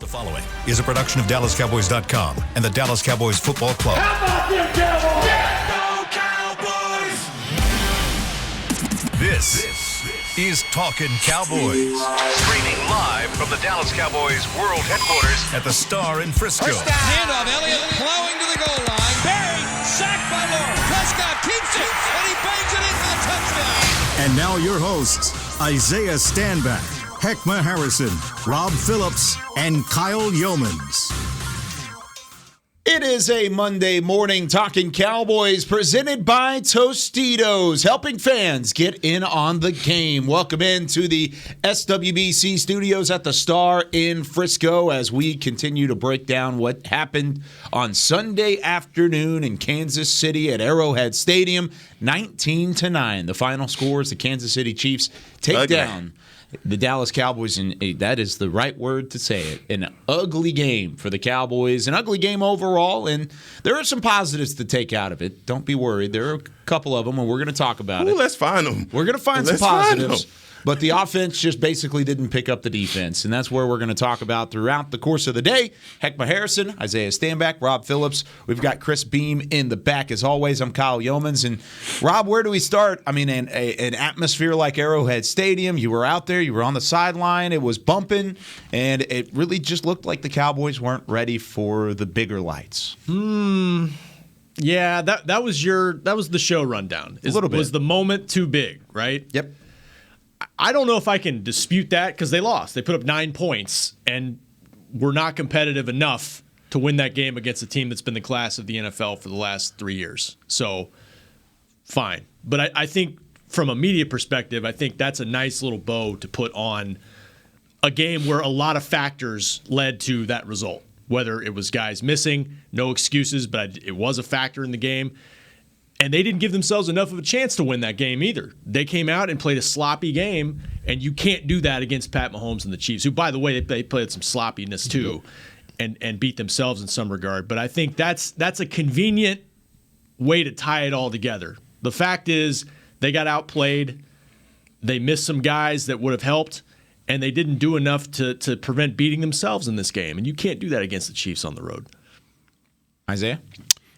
The following is a production of DallasCowboys.com and the Dallas Cowboys Football Club. How about them Cowboys? Yeah, go Cowboys! This is Talkin' Cowboys. Streaming live from the Dallas Cowboys World Headquarters at the Star in Frisco. First down. Handoff, Elliott plowing to the goal line. Barry, sacked by Lawrence. Prescott keeps it, and he bangs it in for the touchdown. And now your hosts, Isaiah Stanback, Heckma Harrison, Rob Phillips, and Kyle Yeomans. It is a Monday morning Talking Cowboys presented by Tostitos, helping fans get in on the game. Welcome into the SWBC studios at the Star in Frisco as we continue to break down what happened on Sunday afternoon in Kansas City at Arrowhead Stadium. 19-9. The final score is the Kansas City Chiefs take down the Dallas Cowboys, and that is the right word to say it. An ugly game for the Cowboys, an ugly game overall, and there are some positives to take out of it. Don't be worried. There are a couple of them, and we're going to talk about it. Let's find them. We're going to find some positives. But the offense just basically didn't pick up the defense, and that's where we're going to talk about throughout the course of the day. Heckma Harrison, Isaiah Stanback, Rob Phillips. We've got Chris Beam in the back. As always, I'm Kyle Yeomans. And, Rob, where do we start? I mean, an atmosphere like Arrowhead Stadium, you were out there, you were on the sideline, it was bumping, and it really just looked like the Cowboys weren't ready for the bigger lights. Yeah, that was the show rundown. A little bit. Was the moment too big, right? Yep. I don't know if I can dispute that because they lost. They put up 9 points and were not competitive enough to win that game against a team that's been the class of the NFL for the last 3 years. So, fine. But I think from a media perspective, I think that's a nice little bow to put on a game where a lot of factors led to that result. Whether it was guys missing, no excuses, but it was a factor in the game. And they didn't give themselves enough of a chance to win that game either. They came out and played a sloppy game, and you can't do that against Pat Mahomes and the Chiefs, who, by the way, they played some sloppiness too and beat themselves in some regard. But I think that's a convenient way to tie it all together. The fact is they got outplayed. They missed some guys that would have helped, and they didn't do enough to prevent beating themselves in this game. And you can't do that against the Chiefs on the road. Isaiah?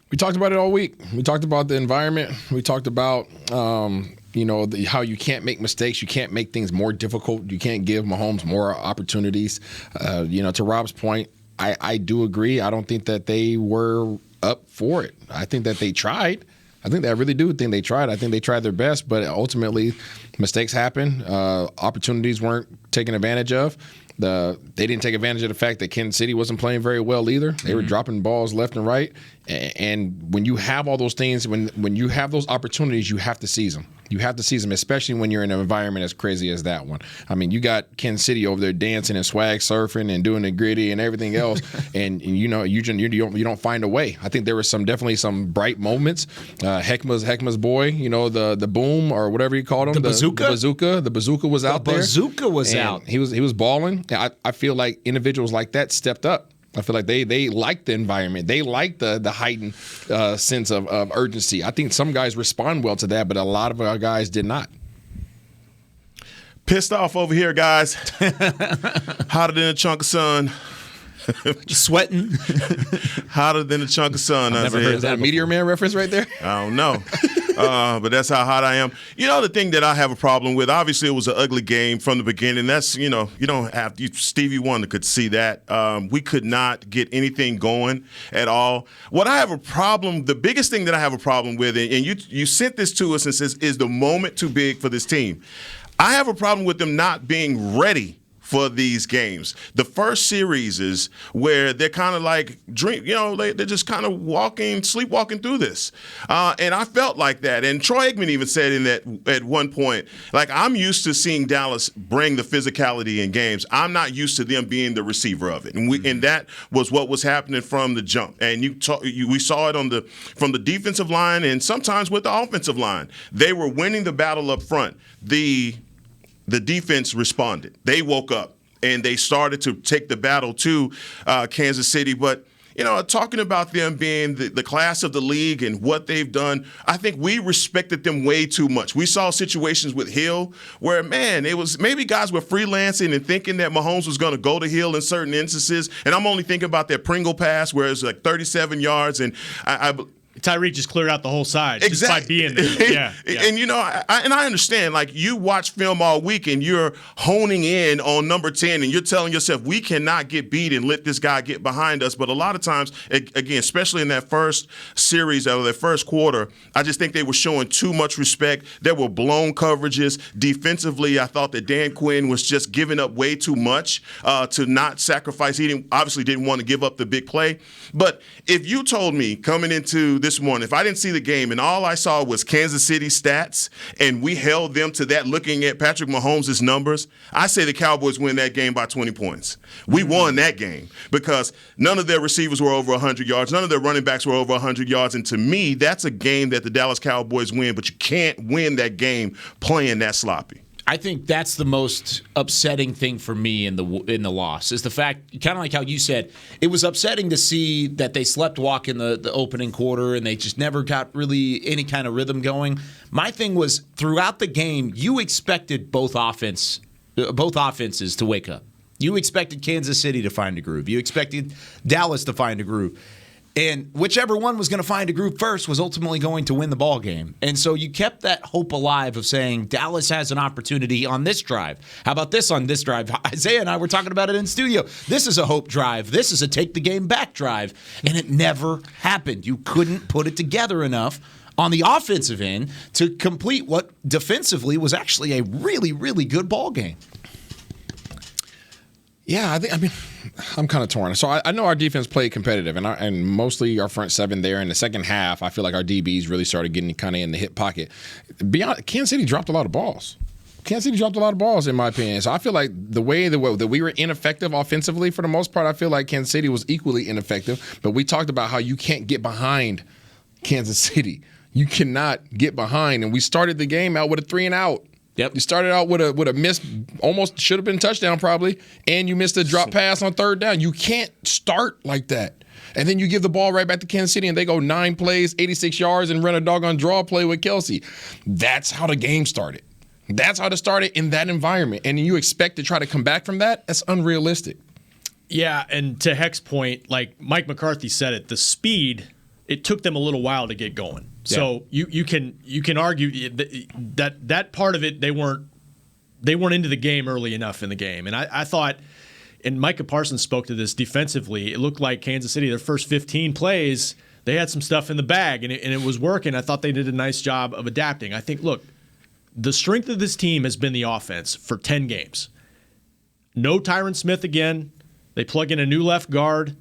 We talked about it all week. We talked about the environment. We talked about, how you can't make mistakes. You can't make things more difficult. You can't give Mahomes more opportunities. To Rob's point, I do agree. I don't think that they were up for it. I think that they tried. I really do think they tried. I think they tried their best, but ultimately mistakes happen. Opportunities weren't taken advantage of. They didn't take advantage of the fact that Kansas City wasn't playing very well either. They were dropping balls left and right. And when you have all those things, when you have those opportunities, you have to seize them. You have to seize them, especially when you're in an environment as crazy as that one. I mean, you got Kansas City over there dancing and swag surfing and doing the gritty and everything else, and you don't find a way. I think there was definitely some bright moments. Heckma's boy, the boom or whatever you called him, the bazooka was out there. The bazooka was out. He was balling. I feel like individuals like that stepped up. I feel like they like the environment. They like the heightened sense of urgency. I think some guys respond well to that, but a lot of our guys did not. Pissed off over here, guys. Hotter than a chunk of sun. Sweating. Hotter than a chunk of sun. I've never heard of that. A Meteor Man reference right there? I don't know. But that's how hot I am. The thing that I have a problem with, obviously it was an ugly game from the beginning. That's, you don't have – Stevie Wonder could see that. We could not get anything going at all. What I have a problem – the biggest thing that I have a problem with, and you sent this to us and says, is the moment too big for this team? I have a problem with them not being ready for these games. The first series is where they're kind of like they're just kind of sleepwalking through this. And I felt like that. And Troy Aikman even said at one point, like, I'm used to seeing Dallas bring the physicality in games. I'm not used to them being the receiver of it. And that was what was happening from the jump. And we saw it from the defensive line and sometimes with the offensive line. They were winning the battle up front. The defense responded. They woke up, and they started to take the battle to Kansas City. But, talking about them being the class of the league and what they've done, I think we respected them way too much. We saw situations with Hill where, man, it was maybe guys were freelancing and thinking that Mahomes was going to go to Hill in certain instances. And I'm only thinking about that Pringle pass where it's like 37 yards. And Tyreek just cleared out the whole side just by being there. Yeah. And I understand, like, you watch film all week and you're honing in on number 10 and you're telling yourself, we cannot get beat and let this guy get behind us. But a lot of times, again, especially in that first series or that first quarter, I just think they were showing too much respect. There were blown coverages. Defensively, I thought that Dan Quinn was just giving up way too much to not sacrifice. He obviously didn't want to give up the big play. But if you told me coming into this morning, if I didn't see the game and all I saw was Kansas City stats and we held them to that looking at Patrick Mahomes' numbers, I say the Cowboys win that game by 20 points. We won that game because none of their receivers were over 100 yards. None of their running backs were over 100 yards. And to me, that's a game that the Dallas Cowboys win, but you can't win that game playing that sloppy. I think that's the most upsetting thing for me in the loss is the fact, kind of like how you said, it was upsetting to see that they slept walk in the opening quarter and they just never got really any kind of rhythm going. My thing was throughout the game, you expected both offenses to wake up. You expected Kansas City to find a groove. You expected Dallas to find a groove. And whichever one was going to find a groove first was ultimately going to win the ball game. And so you kept that hope alive of saying Dallas has an opportunity on this drive. How about this on this drive? Isaiah and I were talking about it in studio. This is a hope drive. This is a take the game back drive. And it never happened. You couldn't put it together enough on the offensive end to complete what defensively was actually a really, really good ball game. Yeah, I'm kind of torn. So I know our defense played competitive, and mostly our front seven there. In the second half, I feel like our DBs really started getting kind of in the hip pocket. Kansas City dropped a lot of balls. In my opinion. So I feel like the way that we were ineffective offensively for the most part, I feel like Kansas City was equally ineffective. But we talked about how you can't get behind Kansas City. You cannot get behind. And we started the game out with a 3-and-out. Yep. You started out with a miss, almost should have been a touchdown probably, and you missed a drop pass on third down. You can't start like that. And then you give the ball right back to Kansas City, and they go 9 plays, 86 yards, and run a doggone draw play with Kelsey. That's how the game started. That's how it started in that environment. And you expect to try to come back from that? That's unrealistic. Yeah, and to Heck's point, like Mike McCarthy said it, the speed, it took them a little while to get going. So you can argue that part of it they weren't into the game early enough in the game. And I thought, and Micah Parsons spoke to this defensively, it looked like Kansas City, their first 15 plays, they had some stuff in the bag and it was working. I thought they did a nice job of adapting. I think, look, the strength of this team has been the offense for 10 games. No Tyron Smith again. They plug in a new left guard.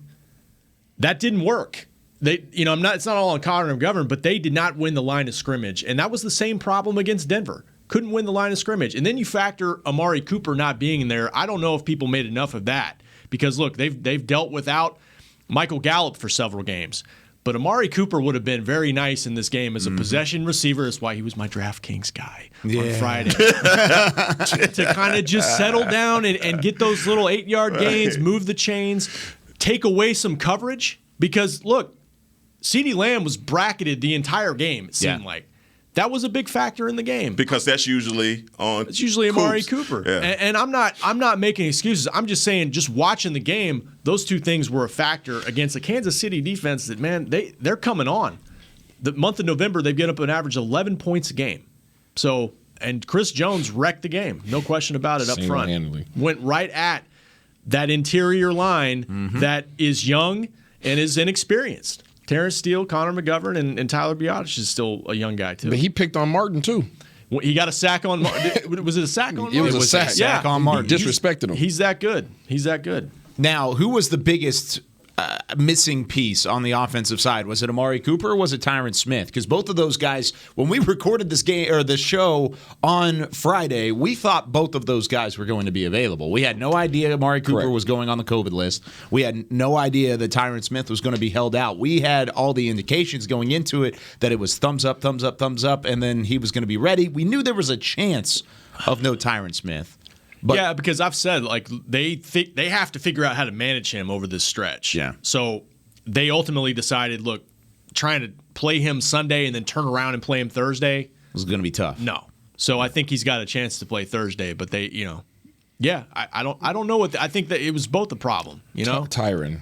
That didn't work. It's not all on Connor McGovern, but they did not win the line of scrimmage. And that was the same problem against Denver. Couldn't win the line of scrimmage. And then you factor Amari Cooper not being in there. I don't know if people made enough of that. Because, look, they've dealt without Michael Gallup for several games. But Amari Cooper would have been very nice in this game as a possession receiver. That's why he was my DraftKings guy on Friday. to kind of just settle down and get those little 8-yard gains, move the chains, take away some coverage. Because, look, CeeDee Lamb was bracketed the entire game, it seemed like. That was a big factor in the game. Because that's usually on It's usually Amari Coops. Cooper. Yeah. And I'm not making excuses. I'm just saying, just watching the game, those two things were a factor against a Kansas City defense that, man, they're coming on. The month of November, they've given up an average of 11 points a game. So, and Chris Jones wrecked the game. No question about it up front. Went right at that interior line that is young and is inexperienced. Terrence Steele, Connor McGovern, and Tyler Biadasz is still a young guy, too. But he picked on Martin, too. He got a sack on Martin. Was it a sack on Martin? It was a sack on Martin. Disrespected him. He's that good. Now, who was the biggest missing piece on the offensive side? Was it Amari Cooper or was it Tyron Smith? Because both of those guys, when we recorded this game or the show on Friday, we thought both of those guys were going to be available. We had no idea Amari Cooper was going on the COVID list. We had no idea that Tyron Smith was going to be held out. We had all the indications going into it that it was thumbs up, thumbs up, thumbs up, and then he was going to be ready. We knew there was a chance of no Tyron Smith. But, yeah, because I've said, like, they have to figure out how to manage him over this stretch. Yeah. So they ultimately decided, look, trying to play him Sunday and then turn around and play him Thursday was going to be tough. No. So I think he's got a chance to play Thursday, but they, I don't know I think that it was both a problem, Tyron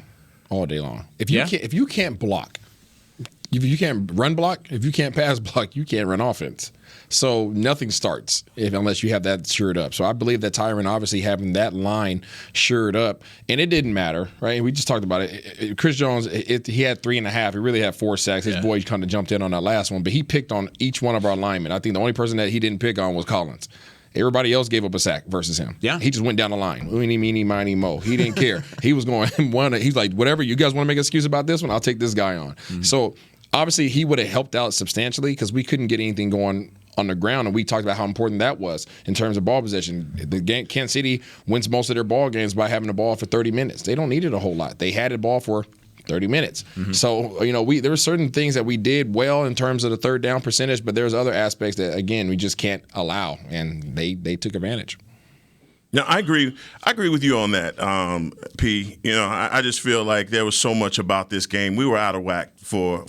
all day long. If you can't block, if you can't run block, if you can't pass block, you can't run offense. So nothing starts unless you have that shored up. So I believe that Tyron obviously having that line shored up, and it didn't matter, right? We just talked about it. Chris Jones, he had 3.5. He really had 4 sacks. His boy kind of jumped in on that last one, but he picked on each one of our linemen. I think the only person that he didn't pick on was Collins. Everybody else gave up a sack versus him. Yeah. He just went down the line. Eeny, meeny, miny, mo. He didn't care. He was going he's like, whatever, you guys want to make an excuse about this one, I'll take this guy on. Mm-hmm. So obviously he would have helped out substantially because we couldn't get anything going on the ground, and we talked about how important that was in terms of ball possession. Kansas City wins most of their ball games by having the ball for 30 minutes. They don't need it a whole lot. They had the ball for 30 minutes. Mm-hmm. So, there were certain things that we did well in terms of the third down percentage, but there's other aspects that, again, we just can't allow, and they took advantage. Now, I agree with you on that, P. I just feel like there was so much about this game. We were out of whack for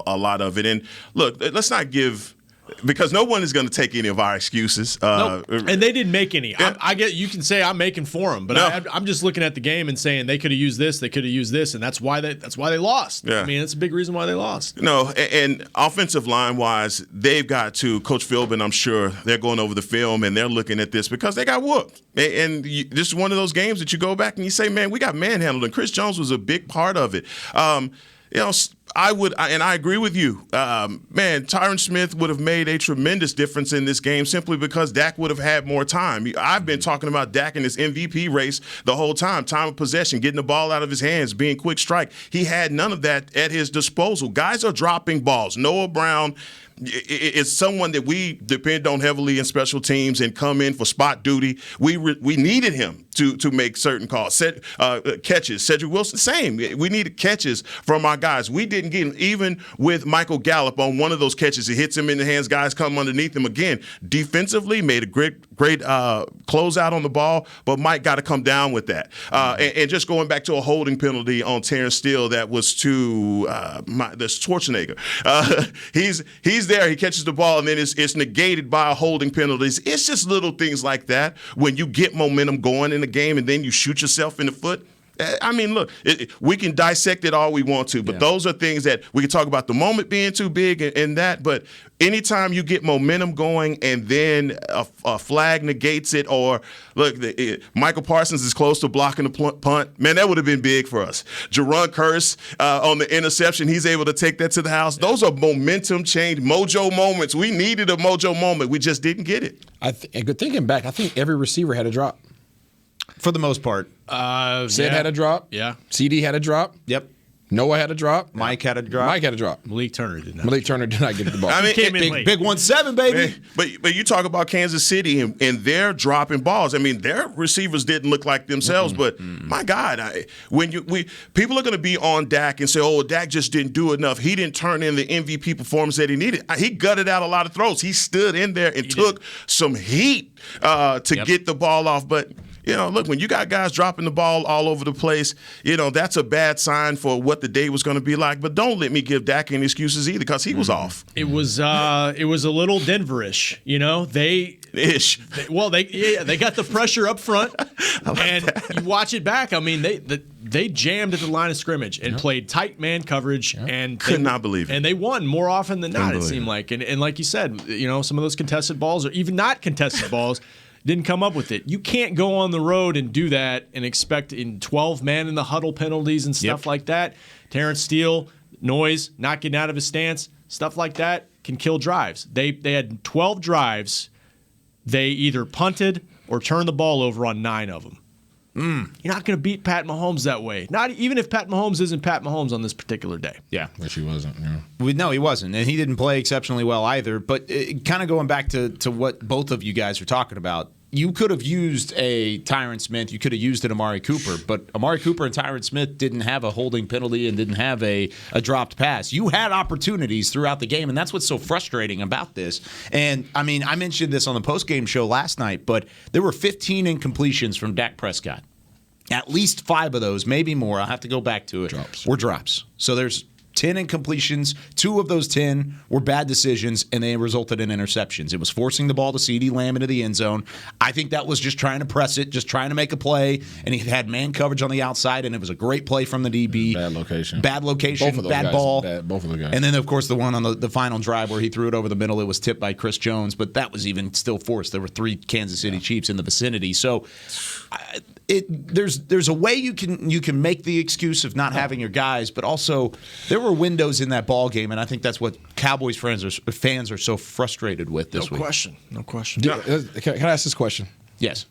a lot of it. And, look, let's not give – because no one is going to take any of our excuses. Nope. And they didn't make any. I get you can say I'm making for them, but no. I'm just looking at the game and saying they could have used this, they could have used this, and that's why they lost. Yeah. I mean, that's a big reason why they lost. No, and offensive line wise, they've got to. Coach Philbin, I'm sure they're going over the film and they're looking at this because they got whooped. And this is one of those games that you go back and you say, man, we got manhandled, and Chris Jones was a big part of it. I agree with you. Tyron Smith would have made a tremendous difference in this game simply because Dak would have had more time. I've been talking about Dak in this MVP race the whole time. Time of possession, getting the ball out of his hands, being quick strike. He had none of that at his disposal. Guys are dropping balls. Noah Brown is someone that we depend on heavily in special teams and come in for spot duty. We needed him to make certain calls. Catches. Cedric Wilson, same. We needed catches from our guys. We didn't get him. Even with Michael Gallup on one of those catches, it hits him in the hands. Guys come underneath him again. Defensively, made a great closeout on the ball, but Mike got to come down with that. And just going back to a holding penalty on Terrence Steele that was to the Schwarzenegger. He's there. He catches the ball, and then it's negated by a holding penalty. It's just little things like that when you get momentum going in the game and then you shoot yourself in the foot. I mean, look, we can dissect it all we want to, but those are things that we can talk about the moment being too big and that, but anytime you get momentum going and then a flag negates it, or look, Michael Parsons is close to blocking the punt, man, that would have been big for us. Jerron Curse on the interception, he's able to take that to the house. Those are momentum change, mojo moments. We needed a mojo moment. We just didn't get it. Thinking back, I think every receiver had a drop. For the most part. Sid had a drop. Yeah. CD had a drop. Yep. Noah had a drop. Mike had a drop. Malik Turner did not. Malik Turner did not get the ball. I mean, big 1-7, baby. Man, but you talk about Kansas City and they're dropping balls. I mean, their receivers didn't look like themselves, but my God, people are going to be on Dak and say, "Oh, Dak just didn't do enough. He didn't turn in the MVP performance that he needed." He gutted out a lot of throws. He stood in there and took some heat to get the ball off, but. Look, when you got guys dropping the ball all over the place, that's a bad sign for what the day was going to be like. But don't let me give Dak any excuses either, because he was off. It was a little Denver-ish. They got the pressure up front, and you watch it back. I mean, they jammed at the line of scrimmage and played tight man coverage, and could not believe it. And they won more often than not. It seemed like, and like you said, some of those contested balls, or even not contested balls. Didn't come up with it. You can't go on the road and do that and expect in 12 man in the huddle penalties and stuff like that. Terrence Steele, noise, not getting out of his stance, stuff like that can kill drives. They had 12 drives. They either punted or turned the ball over on 9 of them. You're not going to beat Pat Mahomes that way. Not even if Pat Mahomes isn't Pat Mahomes on this particular day. Yeah, which he wasn't. Yeah. No, he wasn't, and he didn't play exceptionally well either. But kind of going back to what both of you guys are talking about, you could have used a Tyron Smith, you could have used an Amari Cooper, but Amari Cooper and Tyron Smith didn't have a holding penalty and didn't have a dropped pass. You had opportunities throughout the game, and that's what's so frustrating about this. And, I mean, I mentioned this on the postgame show last night, but there were 15 incompletions from Dak Prescott. At least 5 of those, maybe more. I'll have to go back to it. Were drops. So there's 10 incompletions. 2 of those 10 were bad decisions, and they resulted in interceptions. It was forcing the ball to CeeDee Lamb into the end zone. I think that was just trying to press it, just trying to make a play, and he had man coverage on the outside, and it was a great play from the DB. Bad location. Bad location, Both of those bad guys, ball. both of the guys. And then, of course, the one on the final drive where he threw it over the middle, it was tipped by Chris Jones, but that was even still forced. There were 3 Kansas City Chiefs in the vicinity. So there's a way you can make the excuse of not having your guys, but also there were windows in that ball game, and I think that's what Cowboys fans are so frustrated with this week. No question. Can I ask this question? Yes.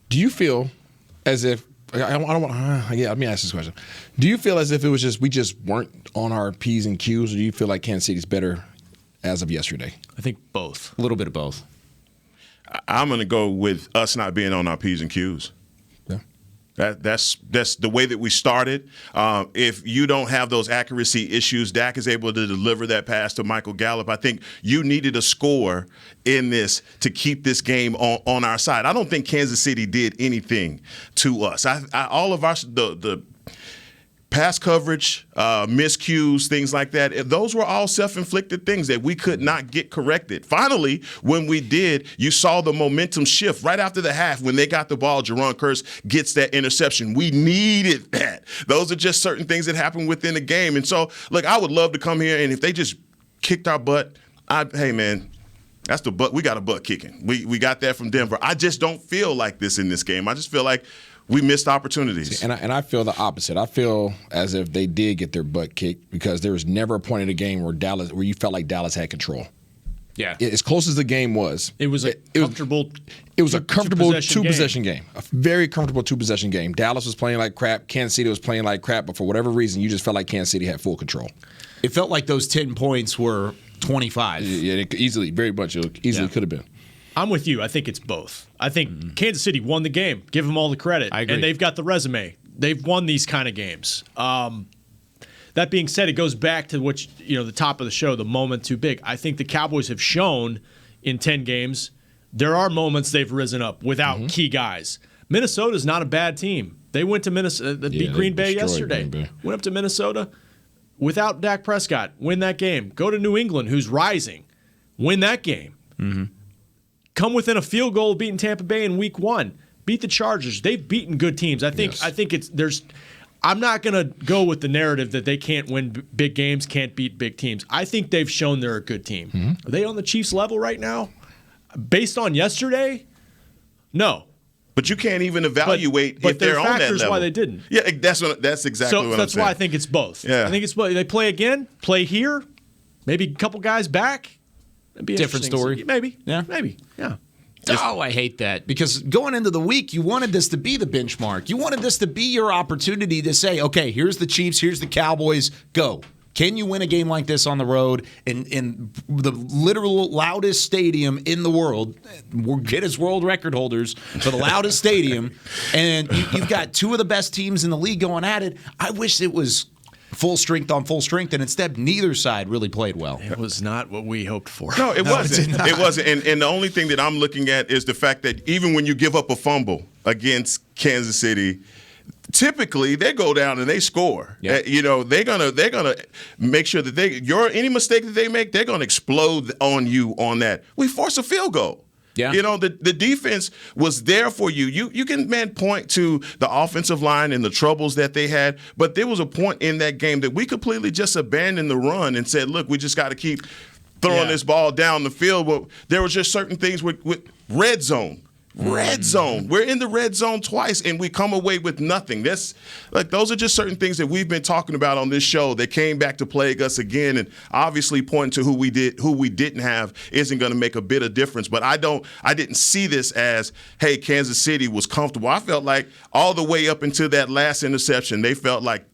Do you feel as if I don't want? Let me ask this question. Do you feel as if it was just we just weren't on our P's and Q's, or do you feel like Kansas City's better as of yesterday? I think both. A little bit of both. I'm going to go with us not being on our P's and Q's. That's the way that we started. If you don't have those accuracy issues, Dak is able to deliver that pass to Michael Gallup. I think you needed a score in this to keep this game on our side. I don't think Kansas City did anything to us. All of the pass coverage, miscues, things like that, those were all self-inflicted things that we could not get corrected. Finally, when we did, you saw the momentum shift right after the half when they got the ball. Jaron Kearse gets that interception. We needed that. Those are just certain things that happen within the game. And so, look, I would love to come here, and if they just kicked our butt, hey, man, that's the butt. We got a butt kicking. We got that from Denver. I just don't feel like this in this game. I just feel like we missed opportunities. And I feel the opposite. I feel as if they did get their butt kicked because there was never a point in the game where you felt like Dallas had control. Yeah. As close as the game was. It was a comfortable two-possession game. A very comfortable two-possession game. Dallas was playing like crap. Kansas City was playing like crap. But for whatever reason, you just felt like Kansas City had full control. It felt like those 10 points were 25. Yeah, it easily could have been. I'm with you. I think it's both. I think Kansas City won the game. Give them all the credit. I agree. And they've got the resume. They've won these kind of games. That being said, it goes back to the top of the show, the moment too big. I think the Cowboys have shown in 10 games there are moments they've risen up without key guys. Minnesota's not a bad team. They went to Minnesota, beat Green Bay yesterday. Went up to Minnesota without Dak Prescott. Win that game. Go to New England, who's rising. Win that game. Come within a field goal of beating Tampa Bay in Week 1. Beat the Chargers. They've beaten good teams. I think I'm not going to go with the narrative that they can't win big games, can't beat big teams. I think they've shown they're a good team. Are they on the Chiefs level right now? Based on yesterday? No. But you can't even evaluate if they're on that level. But there are factors why they didn't. Yeah, that's exactly what I'm saying. So that's why I think it's both. Yeah. I think it's both. They play again, play here, maybe a couple guys back. Different story. Maybe. Yeah. Maybe. Yeah. Oh, I hate that. Because going into the week, you wanted this to be the benchmark. You wanted this to be your opportunity to say, okay, here's the Chiefs, here's the Cowboys, go. Can you win a game like this on the road in the literal loudest stadium in the world? Get us world record holders for the loudest stadium. And you've got 2 of the best teams in the league going at it. I wish it was full strength on full strength, and instead neither side really played well. It was not what we hoped for. No, it wasn't. It wasn't. And the only thing that I'm looking at is the fact that even when you give up a fumble against Kansas City, typically they go down and they score. Yeah. They're gonna make sure that any mistake that they make, they're gonna explode on you on that. We force a field goal. Yeah. The defense was there for you. You can, point to the offensive line and the troubles that they had, but there was a point in that game that we completely just abandoned the run and said, look, we just got to keep throwing this ball down the field. But there was just certain things with red zone. Red zone. We're in the red zone twice, and we come away with nothing. Those are just certain things that we've been talking about on this show that came back to plague us again. And obviously, pointing to who we didn't have isn't going to make a bit of difference. But I didn't see this as, hey, Kansas City was comfortable. I felt like all the way up until that last interception, they felt like,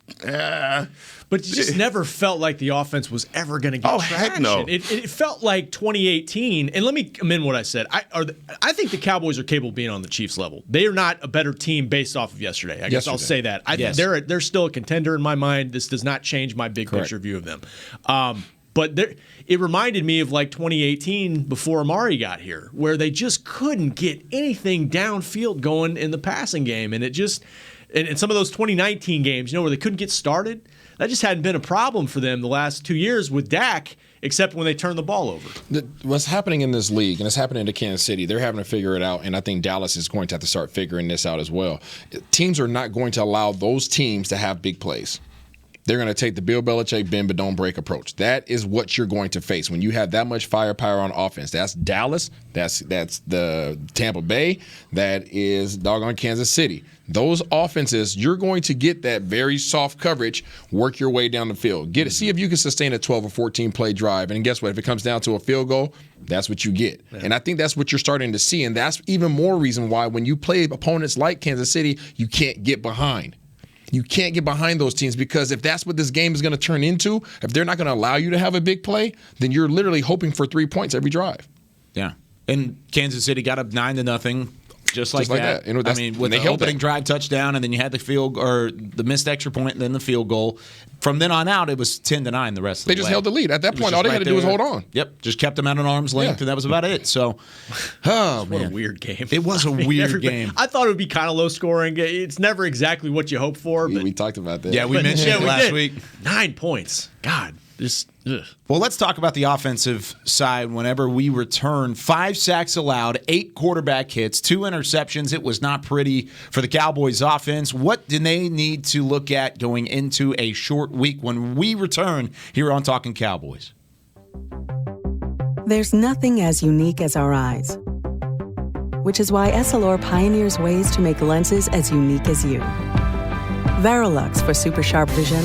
But you just never felt like the offense was ever going to get traction. Heck no. It felt like 2018. And let me amend what I said. I think the Cowboys are capable of being on the Chiefs level. They are not a better team based off of yesterday. I guess I'll say that. They're still a contender in my mind. This does not change my big picture view of them. But it reminded me of like 2018 before Amari got here, where they just couldn't get anything downfield going in the passing game. And it just, and some of those 2019 games, where they couldn't get started, that just hadn't been a problem for them the last 2 years with Dak, except when they turn the ball over. What's happening in this league, and it's happening to Kansas City, they're having to figure it out, and I think Dallas is going to have to start figuring this out as well. Teams are not going to allow those teams to have big plays. They're going to take the Bill Belichick bend but don't break approach. That is what you're going to face when you have that much firepower on offense. That's Dallas. That's the Tampa Bay. That is doggone Kansas City. Those offenses, you're going to get that very soft coverage, work your way down the field. See if you can sustain a 12 or 14 play drive. And guess what? If it comes down to a field goal, that's what you get. Yeah. And I think that's what you're starting to see. And that's even more reason why when you play opponents like Kansas City, you can't get behind. You can't get behind those teams because if that's what this game is going to turn into, if they're not going to allow you to have a big play, then you're literally hoping for 3 points every drive. Yeah. And Kansas City got up 9-0. Just like that. And with the opening drive touchdown, and then you had the field or the missed extra point, and then the field goal. From then on out, it was 10-9 the rest of the way. They just held the lead. At that point, all they had to do was hold on. Yep, just kept them at an arm's length, and that was about it. So, what a weird game. It was a weird game. I thought it would be kind of low scoring. It's never exactly what you hope for. But we talked about that. Yeah, we mentioned it last week. 9 points. God. Well, let's talk about the offensive side whenever we return. 5 sacks allowed, 8 quarterback hits, 2 interceptions. It was not pretty for the Cowboys offense. What do they need to look at going into a short week when we return here on Talkin' Cowboys? There's nothing as unique as our eyes, which is why Essilor pioneers ways to make lenses as unique as you. Verilux for super sharp vision,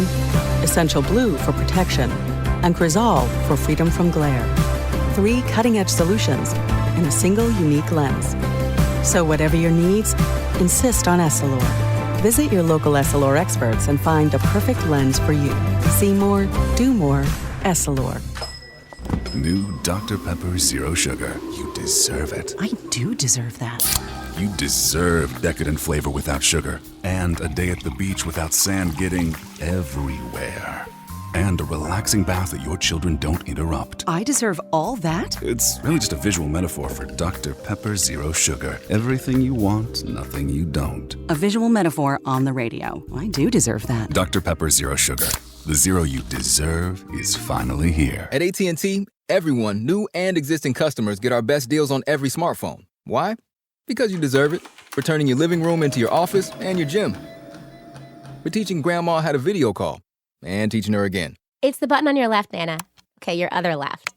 Essential Blue for protection, and Crizal for freedom from glare. 3 cutting-edge solutions in a single unique lens. So whatever your needs, insist on Essilor. Visit your local Essilor experts and find the perfect lens for you. See more, do more, Essilor. New Dr. Pepper Zero Sugar. You deserve it. I do deserve that. You deserve decadent flavor without sugar. And a day at the beach without sand getting everywhere. And a relaxing bath that your children don't interrupt. I deserve all that? It's really just a visual metaphor for Dr. Pepper Zero Sugar. Everything you want, nothing you don't. A visual metaphor on the radio. I do deserve that. Dr. Pepper Zero Sugar. The zero you deserve is finally here. At AT&T, everyone, new and existing customers, get our best deals on every smartphone. Why? Because you deserve it. For turning your living room into your office and your gym. For teaching grandma how to video call. And teaching her again. It's the button on your left, Nana. Okay, your other left.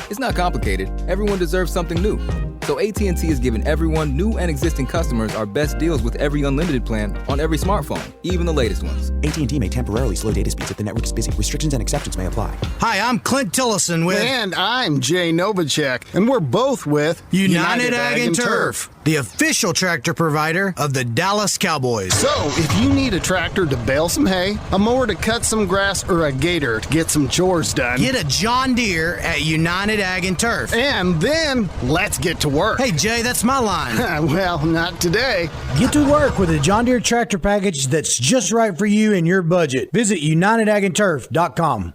It's not complicated. Everyone deserves something new. So AT&T is giving everyone, new and existing customers, our best deals with every unlimited plan on every smartphone, even the latest ones. AT&T may temporarily slow data speeds if the network is busy. Restrictions and exceptions may apply. Hi, I'm Clint Tillison with... And I'm Jay Novacek. And we're both with... United Ag and Turf, the official tractor provider of the Dallas Cowboys. So, if you need a tractor to bale some hay, a mower to cut some grass, or a gator to get some chores done... Get a John Deere at United Ag and Turf. And then, let's get to work. Hey, Jay, that's my line. Well, not today. Get to work with a John Deere tractor package that's just right for you and your budget. Visit UnitedAgAndTurf.com.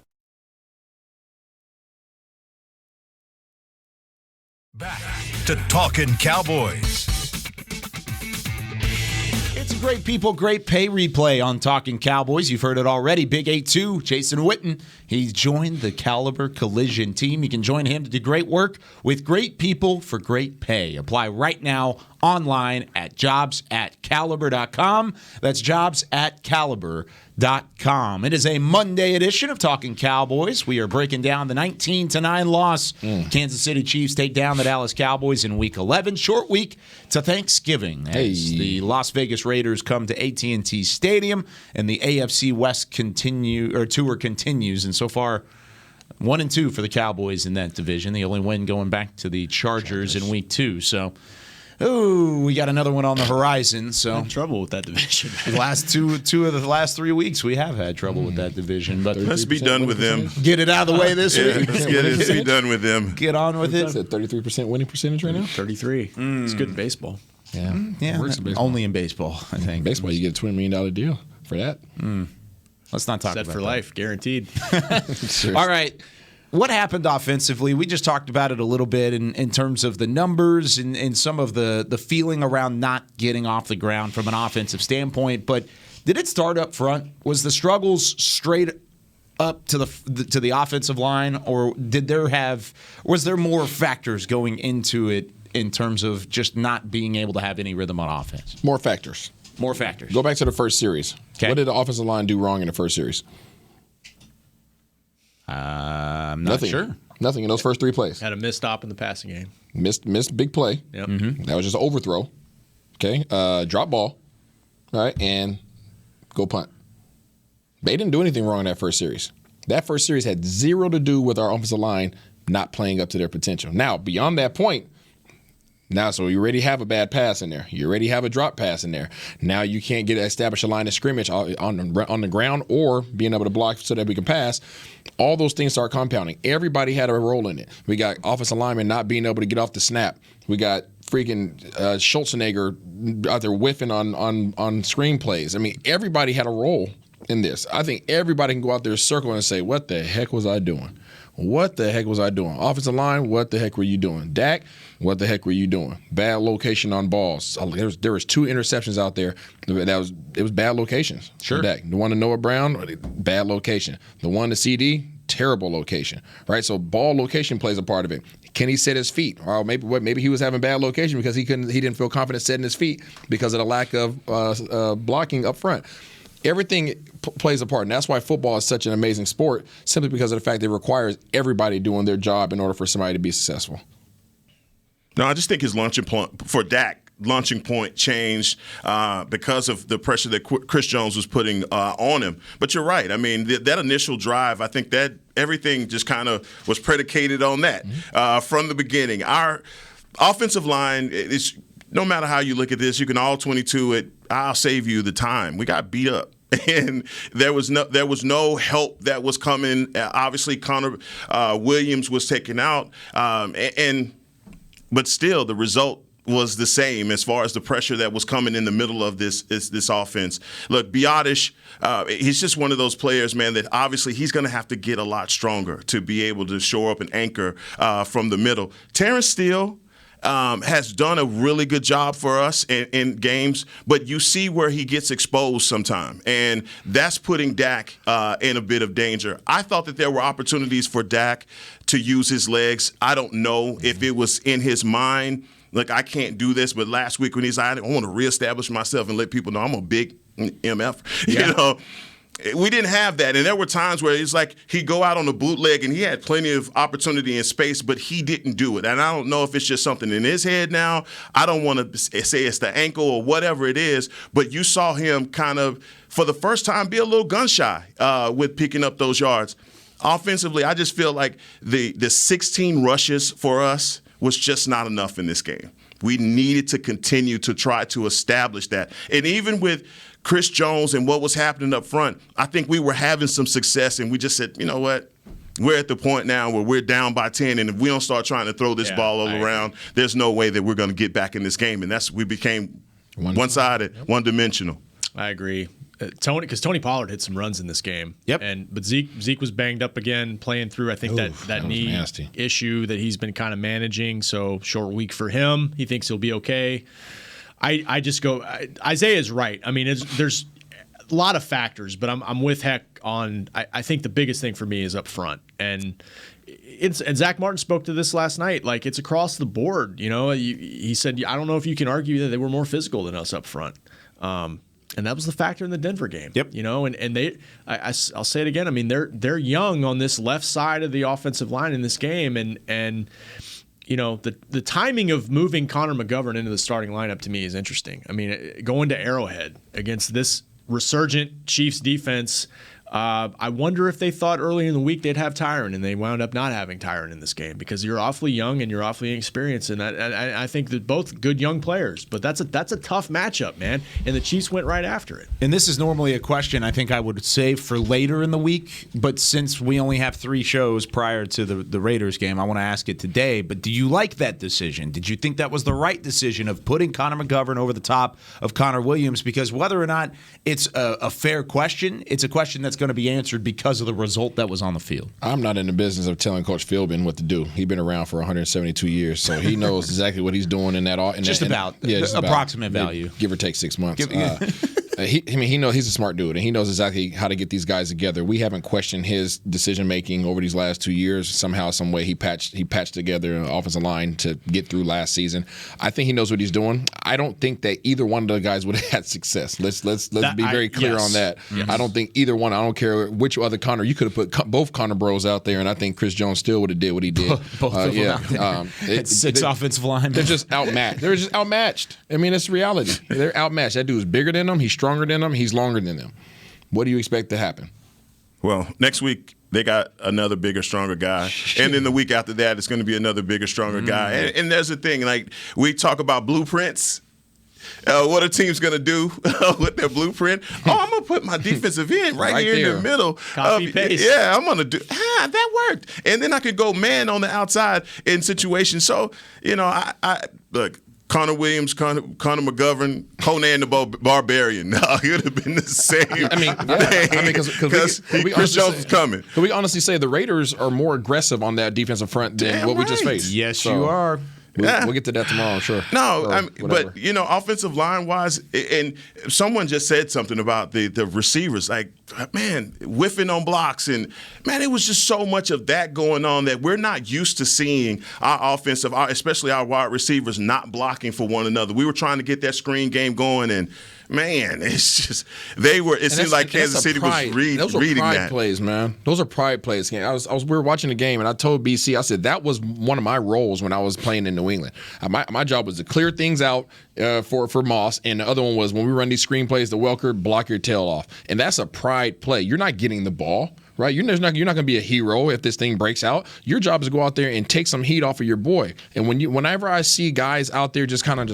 Back to Talkin' Cowboys. It's a great people, great pay replay on Talkin' Cowboys. You've heard it already. Big 8-2, Jason Witten. He's joined the Caliber Collision team. You can join him to do great work with great people for great pay. Apply right now online at jobs@caliber.com. That's jobs@caliber.com. It is a Monday edition of Talkin' Cowboys. We are breaking down the 19-9 loss. Kansas City Chiefs take down the Dallas Cowboys in Week 11. Short week to Thanksgiving as the Las Vegas Raiders come to AT&T Stadium and the AFC West tour continues. And so far, 1-2 for the Cowboys in that division. The only win going back to the Chargers in Week 2. So, we got another one on the horizon. So in trouble with that division. The last two of the last 3 weeks, we have had trouble with that division. But let's be done with them. Get it out of the way this week. Let's be done with them. Get on with it. Is it 33% winning percentage right now? 33. It's good in baseball. Yeah, works in baseball. Only in baseball, I think. Baseball, you get a $20 million deal for that. Let's not talk Set about for that. life, guaranteed. All right. What happened offensively? We just talked about it a little bit in terms of the numbers and some of the feeling around not getting off the ground from an offensive standpoint. But did it start up front? Was the struggles straight up to the offensive line, or was there more factors going into it in terms of just not being able to have any rhythm on offense? More factors. More factors. Go back to the first series. Okay. What did the offensive line do wrong in the first series? I'm not sure. Nothing in those first 3 plays. Had a missed stop in the passing game. Missed big play. Yep. Mm-hmm. That was just an overthrow. Okay. Drop ball. All right. And go punt. They didn't do anything wrong in that first series. That first series had zero to do with our offensive line not playing up to their potential. Now, beyond that point, so you already have a bad pass in there. You already have a drop pass in there. Now you can't establish a line of scrimmage on the ground or being able to block so that we can pass. All those things start compounding. Everybody had a role in it. We got offensive linemen not being able to get off the snap. We got freaking Schultzenegger out there whiffing on screen plays. I mean, everybody had a role in this. I think everybody can go out there circling and say, what the heck was I doing? What the heck was I doing? Offensive line, what the heck were you doing? Dak, what the heck were you doing? Bad location on balls. There was 2 interceptions out there. It was bad locations. Sure. Dak. The one to Noah Brown, bad location. The one to CD, terrible location. Right? So ball location plays a part of it. Can he set his feet? Or maybe he was having bad location because he didn't feel confident setting his feet because of the lack of blocking up front. Everything plays a part, and that's why football is such an amazing sport, simply because of the fact that it requires everybody doing their job in order for somebody to be successful. No, I just think his launching point for Dak changed because of the pressure that Chris Jones was putting on him. But you're right. I mean, that initial drive, I think that everything just kind of was predicated on that from the beginning. Our offensive line is. No matter how you look at this, you can all 22 it. I'll save you the time. We got beat up, and there was no help that was coming. Obviously, Connor Williams was taken out, but still the result was the same as far as the pressure that was coming in the middle of this offense. Look, Biotish, he's just one of those players, man, that obviously he's going to have to get a lot stronger to be able to shore up and anchor from the middle. Terrence Steele has done a really good job for us in games, but you see where he gets exposed sometime, and that's putting Dak in a bit of danger. I thought that there were opportunities for Dak to use his legs. I don't know if it was in his mind, look, I can't do this, but last week when he's like, I want to reestablish myself and let people know I'm a big MF, you know. We didn't have that, and there were times where it's like he'd go out on the bootleg, and he had plenty of opportunity and space, but he didn't do it. And I don't know if it's just something in his head now. I don't want to say it's the ankle or whatever it is, but you saw him kind of, for the first time, be a little gun-shy with picking up those yards. Offensively, I just feel like the 16 rushes for us was just not enough in this game. We needed to continue to try to establish that. And even with Chris Jones and what was happening up front, I think we were having some success, and we just said, you know what? We're at the point now where we're down by 10, and if we don't start trying to throw this ball all around, there's no way that we're going to get back in this game. And we became one-sided, one-dimensional. I agree. Tony Pollard hit some runs in this game. Yep. But Zeke was banged up again, playing through, I think, that knee nasty issue that he's been kind of managing. So short week for him. He thinks he'll be okay. I just go, Isaiah is right. I mean, there's a lot of factors, but I'm with Heck on, I think the biggest thing for me is up front. And Zach Martin spoke to this last night. Like, it's across the board. You know, he said, I don't know if you can argue that they were more physical than us up front. And that was the factor in the Denver game. Yep. You know, and they, I'll say it again. I mean, they're young on this left side of the offensive line in this game, and you know, the timing of moving Connor McGovern into the starting lineup to me is interesting. I mean, going to Arrowhead against this resurgent Chiefs defense, I wonder if they thought early in the week they'd have Tyron, and they wound up not having Tyron in this game because you're awfully young and you're awfully inexperienced, and I think that both good young players, but that's a tough matchup, man, and the Chiefs went right after it. And this is normally a question I think I would save for later in the week, but since we only have 3 shows prior to the Raiders game, I want to ask it today. But do you like that decision? Did you think that was the right decision of putting Connor McGovern over the top of Connor Williams? Because whether or not it's a fair question, it's a question that's going going to be answered because of the result that was on the field. I'm not in the business of telling Coach Philbin what to do. He's been around for 172 years, so he knows exactly what he's doing in that. Just about approximate value, give or take 6 months. He knows he's a smart dude, and he knows exactly how to get these guys together. We haven't questioned his decision making over these last 2 years. Somehow, some way, he patched together an offensive line to get through last season. I think he knows what he's doing. I don't think that either one of the guys would have had success. Let's be very clear on that. Yes. I don't think either one. I don't care which other Connor. You could have put both Connor Bros out there, and I think Chris Jones still would have did what he did. Both of them out there. Six offensive linemen. They're just outmatched. They're just outmatched. I mean, it's reality. They're outmatched. That dude's bigger than them. He's stronger than them. He's longer than them. What do you expect to happen? Well, next week they got another bigger, stronger guy. And then the week after that, it's going to be another bigger, stronger guy. And there's the thing, like we talk about blueprints. What a team's going to do with their blueprint. I'm going to put my defensive end right here in the middle. Copy paste. Yeah, I'm going to do that worked. And then I could go man on the outside in situations. So, I look, Connor Williams, Connor McGovern, Conan the Barbarian. No, he would have been the same thing. Because Chris Jones is coming. Can we honestly say the Raiders are more aggressive on that defensive front than what we just faced? Yes, you are. We'll get to that tomorrow, sure. No, but offensive line wise, and someone just said something about the receivers, like, man, whiffing on blocks, and man, it was just so much of that going on that we're not used to seeing our offensive, especially our wide receivers, not blocking for one another. We were trying to get that screen game going, and man, it's just it seemed like Kansas City was reading that. Those are pride plays, man. Those are pride plays. We were watching the game, and I told BC, I said that was one of my roles when I was playing in New England. My job was to clear things out for Moss, and the other one was when we run these screen plays, the Welker, block your tail off, and that's a pride play. You're not getting the ball. Right, you're not going to be a hero if this thing breaks out. Your job is to go out there and take some heat off of your boy. And whenever I see guys out there just kind of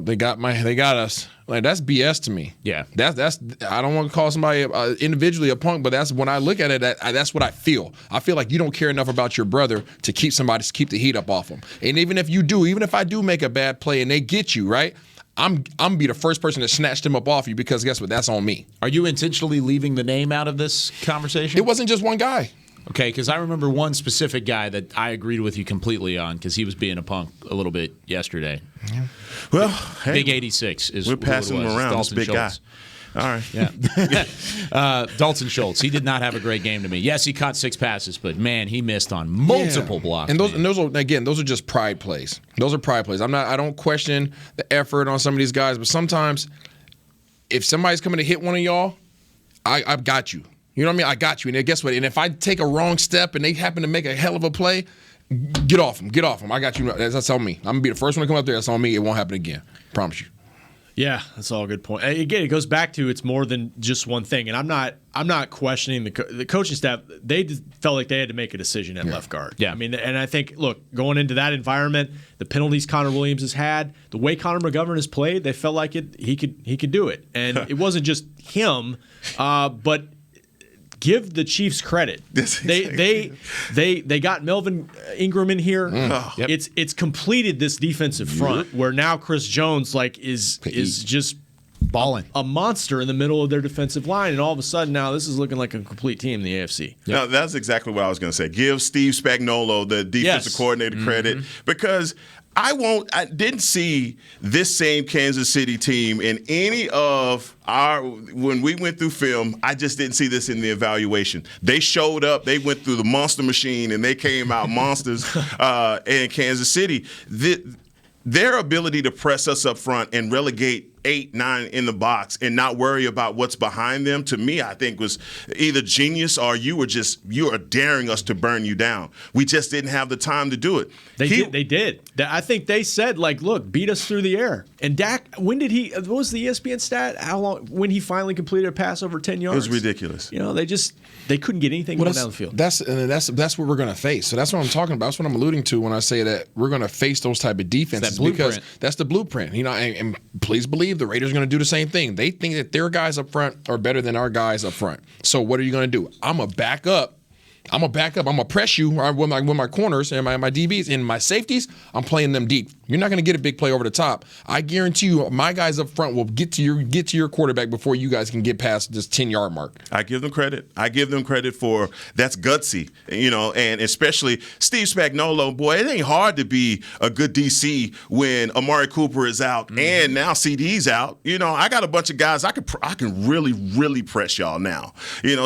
they got us. Like, that's BS to me. Yeah, that's I don't want to call somebody individually a punk, but that's when I look at it. That's what I feel. I feel like you don't care enough about your brother to keep the heat up off him. And even if I do make a bad play and they get you right, I'm be the first person to snatch them up off you, because guess what? That's on me. Are you intentionally leaving the name out of this conversation? It wasn't just one guy. Okay, because I remember one specific guy that I agreed with you completely on, because he was being a punk a little bit yesterday. Yeah. Well, Big 86 is we're passing him around. This big Schultz. Guy. All right. Yeah. Dalton Schultz. He did not have a great game to me. Yes, he caught 6 passes, but man, he missed on multiple blocks. And those are just pride plays. Those are pride plays. I don't question the effort on some of these guys, but sometimes if somebody's coming to hit one of y'all, I've got you. You know what I mean? I got you. And then guess what? And if I take a wrong step and they happen to make a hell of a play, get off them. I got you. That's on me. I'm going to be the first one to come up there. That's on me. It won't happen again. Promise you. Yeah, that's all a good point. Again, it goes back to it's more than just one thing, and I'm not questioning the coaching staff. They felt like they had to make a decision at left guard. Yeah, I mean, and I think going into that environment, the penalties Connor Williams has had, the way Connor McGovern has played, they felt like he could do it, and it wasn't just him, but. Give the Chiefs credit. They got Melvin Ingram in here. Yep. It's completed this defensive front where now Chris Jones is just balling a monster in the middle of their defensive line, and all of a sudden now this is looking like a complete team in the AFC. Yep. No, that's exactly what I was going to say. Give Steve Spagnuolo, the defensive coordinator, credit, because I didn't see this same Kansas City team in any of when we went through film. I just didn't see this in the evaluation. They showed up, they went through the monster machine, and they came out monsters in Kansas City. Their ability to press us up front and relegate 8, 9 in the box and not worry about what's behind them, to me, I think was either genius or you are daring us to burn you down. We just didn't have the time to do it. They did. I think they said, look, beat us through the air. And Dak, what was the ESPN stat? How long, when he finally completed a pass over 10 yards? It was ridiculous. They couldn't get anything down the field. That's what we're going to face. So that's what I'm talking about. That's what I'm alluding to when I say that we're going to face those type of defenses, because that's the blueprint. And please believe the Raiders are going to do the same thing. They think that their guys up front are better than our guys up front. So what are you going to do? I'm going to back up. I'm going to press you with my corners and my DBs and my safeties. I'm playing them deep. You're not going to get a big play over the top. I guarantee you, my guys up front will get to your quarterback before you guys can get past this 10-yard mark. I give them credit. For that's gutsy, and especially Steve Spagnuolo. Boy, it ain't hard to be a good DC when Amari Cooper is out and now CD's out. I got a bunch of guys I can really, really press y'all now.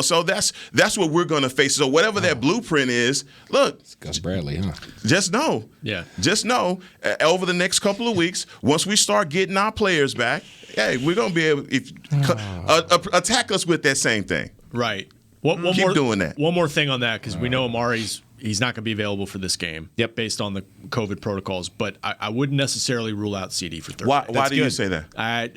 So that's what we're going to face. So whatever that blueprint is, look, it's Gus Bradley, huh? Just know, over the next couple of weeks, once we start getting our players back, hey, we're going to be able to attack us with that same thing. Right. Keep doing that. One more thing on that, because we know Amari's he's not going to be available for this game. Yep. Based on the COVID protocols, but I wouldn't necessarily rule out CD for Thursday. Why do you say that?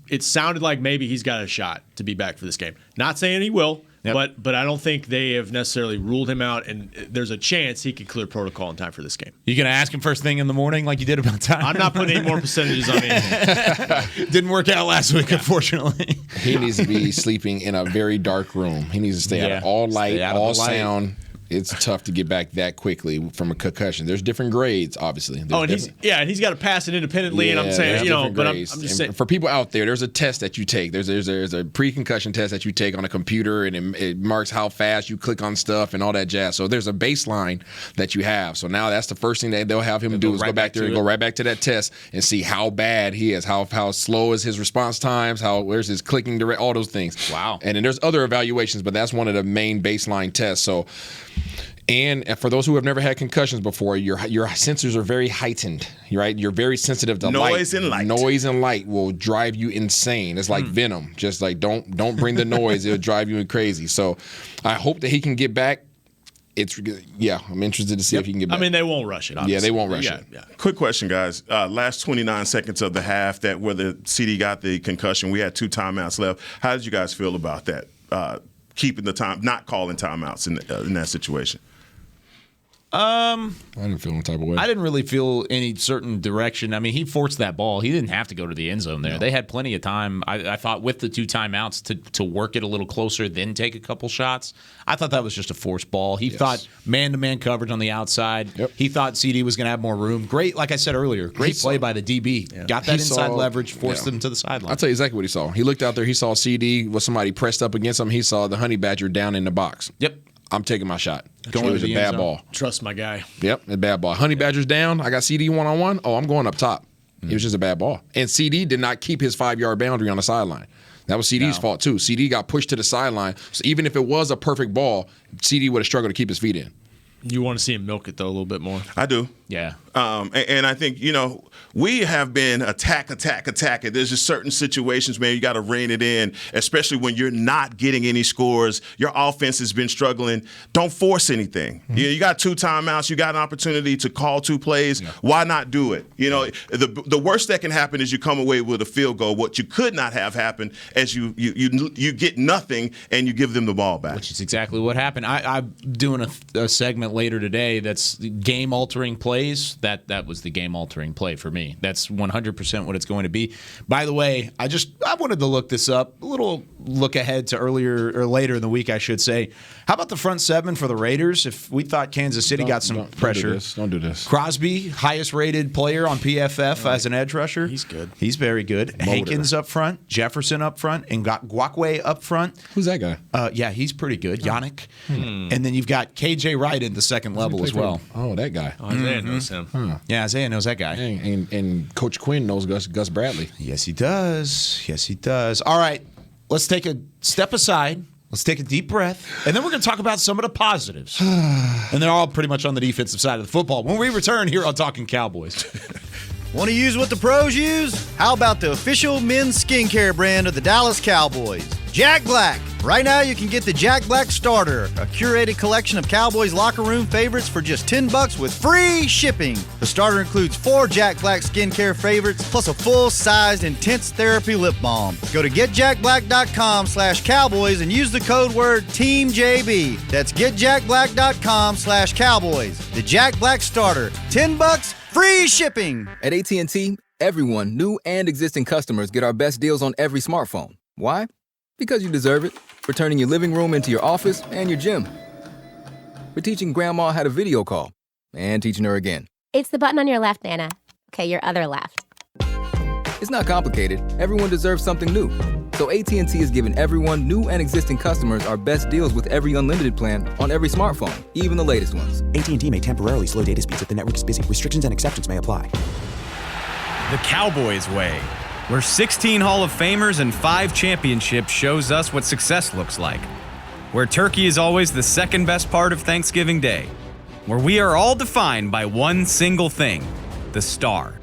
It sounded like maybe he's got a shot to be back for this game. Not saying he will. Yep. But I don't think they have necessarily ruled him out, and there's a chance he could clear protocol in time for this game. You going to ask him first thing in the morning like you did about time? I'm not putting any more percentages on anything. Didn't work out last week, unfortunately. He needs to be sleeping in a very dark room. He needs to stay out of all light, all sound. It's tough to get back that quickly from a concussion. There's different grades, obviously. And he's got to pass it independently. And I'm saying, but I'm just saying, for people out there, there's a test that you take. There's a pre-concussion test that you take on a computer, and it marks how fast you click on stuff and all that jazz. So there's a baseline that you have. So now that's the first thing that they'll have him do is go back there and go right back to that test and see how bad he is, how slow is his response times, where's his clicking direct, all those things. Wow. And then there's other evaluations, but that's one of the main baseline tests. So. And for those who have never had concussions before, your sensors are very heightened, right? You're very sensitive to noise and light. Noise and light will drive you insane. It's like venom. Just like don't bring the noise; it'll drive you crazy. So, I hope that he can get back. I'm interested to see if he can get back. I mean, they won't rush it. Obviously. Yeah, they won't rush it. Yeah. Quick question, guys. Last 29 seconds of the half, where the CD got the concussion, we had 2 timeouts left. How did you guys feel about that? Keeping the time, not calling timeouts in that situation. I didn't feel any type of way. I didn't really feel any certain direction. I mean, he forced that ball. He didn't have to go to the end zone there. No. They had plenty of time. I thought with the 2 timeouts to work it a little closer, then take a couple shots. I thought that was just a forced ball. He thought man-to-man coverage on the outside. Yep. He thought CD was going to have more room. Great, like I said earlier, great play by the DB. Yeah. Got that inside leverage, forced them to the sideline. I'll tell you exactly what he saw. He looked out there. He saw CD with somebody pressed up against him. He saw the Honey Badger down in the box. Yep. I'm taking my shot. Going it was a bad ball. Trust my guy. Yep, a bad ball. Honey Badger's down. I got CD one-on-one. Oh, I'm going up top. It was just a bad ball. And CD did not keep his 5-yard boundary on the sideline. That was CD's fault, too. CD got pushed to the sideline. So even if it was a perfect ball, CD would have struggled to keep his feet in. You want to see him milk it, though, a little bit more. I do. Yeah. And I think, we have been attack. There's just certain situations, man, you got to rein it in, especially when you're not getting any scores. Your offense has been struggling. Don't force anything. Mm-hmm. You got 2 timeouts. You got an opportunity to call 2 plays. Yeah. Why not do it? The worst that can happen is you come away with a field goal. What you could not have happened is you get nothing and you give them the ball back. Which is exactly what happened. I'm doing a segment later today that's game-altering plays. That was the game-altering play for me. That's 100% what it's going to be. By the way, I wanted to look this up. A little look ahead to later in the week, I should say. How about the front 7 for the Raiders? If we thought Kansas City got some pressure. Don't do this. Crosby, highest-rated player on PFF as an edge rusher. He's good. He's very good. Hankins up front, Jefferson up front, and got Guakwe up front. Who's that guy? Yeah, he's pretty good. Yannick. And then you've got KJ Wright in the second level as well. Oh, that guy. Isaiah knows him. Huh. Yeah, Isaiah knows that guy. And Coach Quinn knows Gus Bradley. Yes, he does. All right, let's take a step aside. Let's take a deep breath, and then we're going to talk about some of the positives. And they're all pretty much on the defensive side of the football. When we return here on Talkin' Cowboys. Want to use what the pros use? How about the official men's skincare brand of the Dallas Cowboys, Jack Black? Right now, you can get the Jack Black Starter, a curated collection of Cowboys locker room favorites for just $10 with free shipping. The starter includes 4 Jack Black skincare favorites, plus a full-sized intense therapy lip balm. Go to getjackblack.com/Cowboys and use the code word TEAMJB. That's getjackblack.com/Cowboys. The Jack Black Starter, $10, free shipping. At AT&T, everyone, new and existing customers, get our best deals on every smartphone. Why? Because you deserve it. For turning your living room into your office and your gym. For teaching grandma how to video call and teaching her again. It's the button on your left, Nana. Okay, your other left. It's not complicated. Everyone deserves something new. So AT&T is giving everyone, new and existing customers, our best deals with every unlimited plan on every smartphone, even the latest ones. AT&T may temporarily slow data speeds if the network is busy. Restrictions and exceptions may apply. The Cowboys way, where 16 Hall of Famers and 5 championships shows us what success looks like. Where turkey is always the second best part of Thanksgiving Day. Where we are all defined by one single thing, the star.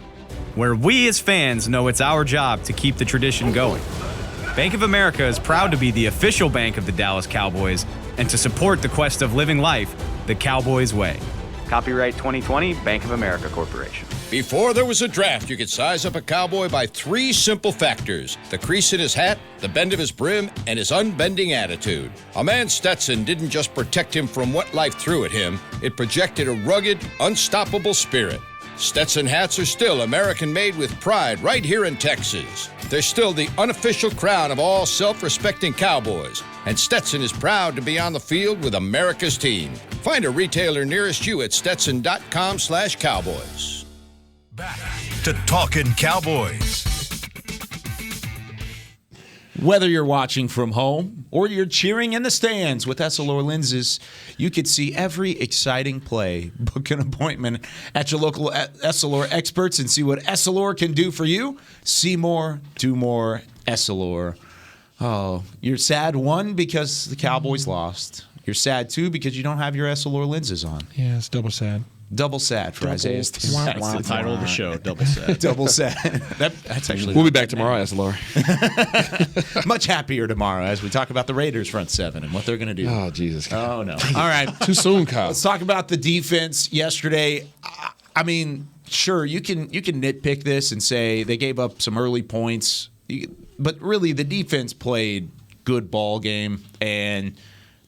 Where we as fans know it's our job to keep the tradition going. Bank of America is proud to be the official bank of the Dallas Cowboys and to support the quest of living life the Cowboys way. Copyright 2020, Bank of America Corporation. Before there was a draft, you could size up a cowboy by 3 simple factors: the crease in his hat, the bend of his brim, and his unbending attitude. A man Stetson didn't just protect him from what life threw at him, it projected a rugged, unstoppable spirit. Stetson hats are still American-made with pride right here in Texas. They're still the unofficial crown of all self-respecting cowboys. And Stetson is proud to be on the field with America's team. Find a retailer nearest you at stetson.com/cowboys. Back to Talkin' Cowboys. Whether you're watching from home or you're cheering in the stands with Essilor lenses, you could see every exciting play. Book an appointment at your local Essilor experts and see what Essilor can do for you. See more, do more, Essilor. Oh, you're sad, 1, because the Cowboys lost. You're sad, 2, because you don't have your Essilor lenses on. Yeah, it's double sad. Double sad for Isaiah. That's the title of the show, Double Sad. Double sad. That's actually. We'll be back tomorrow, Essilor. Much happier tomorrow as we talk about the Raiders front 7 and what they're going to do. Oh, Jesus. Oh, no. All right. Too soon, Kyle. Let's talk about the defense yesterday. I mean, sure, you can nitpick this and say they gave up some early points, but really the defense played good ball game, and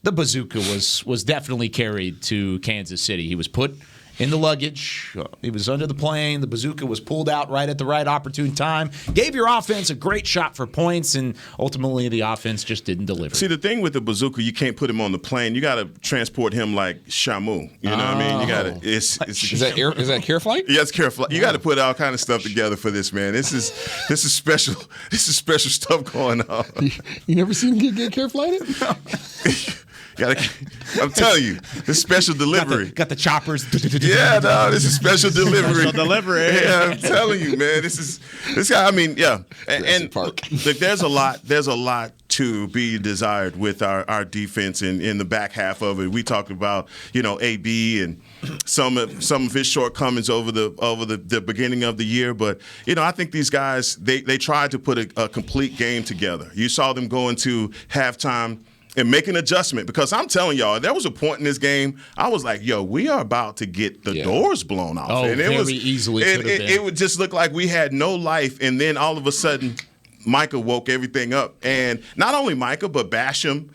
the bazooka was definitely carried to Kansas City. He was put in the luggage. He was under the plane. The bazooka was pulled out right at the right opportune time. Gave your offense a great shot for points, and ultimately the offense just didn't deliver. See, the thing with the bazooka, you can't put him on the plane. You got to transport him like Shamu. You know what I mean? You got to. Is that care flight? Yeah, it's care flight. You got to put all kind of stuff together for this, man. This is special. This is special stuff going on. You never seen him get care flighted? No. I'm telling you, this special delivery. Got the choppers. Yeah, no, this is special delivery. Special delivery. Yeah, I'm telling you, man. This guy. I mean, yeah, and look, there's a lot to be desired with our defense in the back half of it. We talked about AB and some of his shortcomings over the beginning of the year, but I think these guys they tried to put a complete game together. You saw them go into halftime and make an adjustment, because I'm telling y'all, there was a point in this game I was like, yo, we are about to get the doors blown off. Oh, and very easily could have been. It would just look like we had no life, and then all of a sudden Micah woke everything up. And not only Micah, but Basham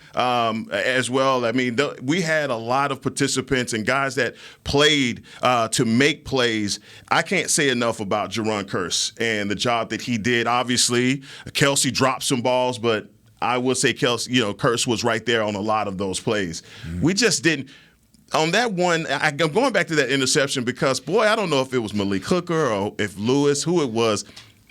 as well. I mean, we had a lot of participants and guys that played to make plays. I can't say enough about Jerron Kearse and the job that he did. Obviously, Kelsey dropped some balls, but I will say Kearse was right there on a lot of those plays. We just didn't. On that one, I'm going back to that interception because, boy, I don't know if it was Malik Hooker or if Lewis, who it was.